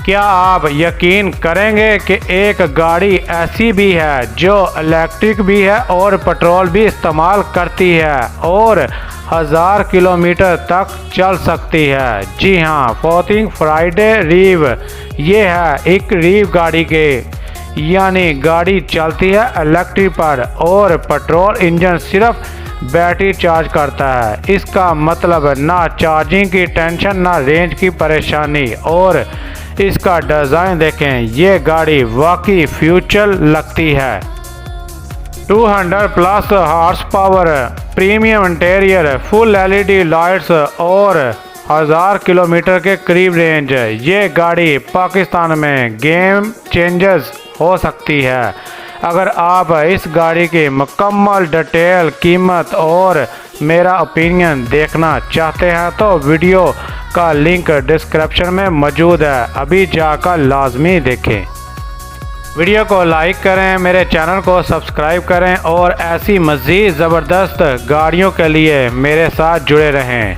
क्या आप यकीन करेंगे कि एक गाड़ी ऐसी भी है जो इलेक्ट्रिक भी है और पेट्रोल भी इस्तेमाल करती है और 1000 किलोमीटर तक चल सकती है। जी हाँ, फोर्थिंग फ्राइडे रीव ये है एक रीव गाड़ी के, यानी गाड़ी चलती है इलेक्ट्रिक पर और पेट्रोल इंजन सिर्फ बैटरी चार्ज करता है। इसका मतलब ना चार्जिंग की टेंशन ना रेंज की परेशानी। और इसका डिज़ाइन देखें, ये गाड़ी वाकई फ्यूचर लगती है। 200 plus horse power, premium interior, full LED lights और 1000 किलोमीटर के करीब रेंज। ये गाड़ी पाकिस्तान में गेम चेंजर्स हो सकती है। अगर आप इस गाड़ी की मुकम्मल डिटेल, कीमत और मेरा ओपिनियन देखना चाहते हैं तो वीडियो का लिंक डिस्क्रिप्शन में मौजूद है, अभी जाकर लाजमी देखें। वीडियो को लाइक करें, मेरे चैनल को सब्सक्राइब करें और ऐसी मज़ीद ज़बरदस्त गाड़ियों के लिए मेरे साथ जुड़े रहें।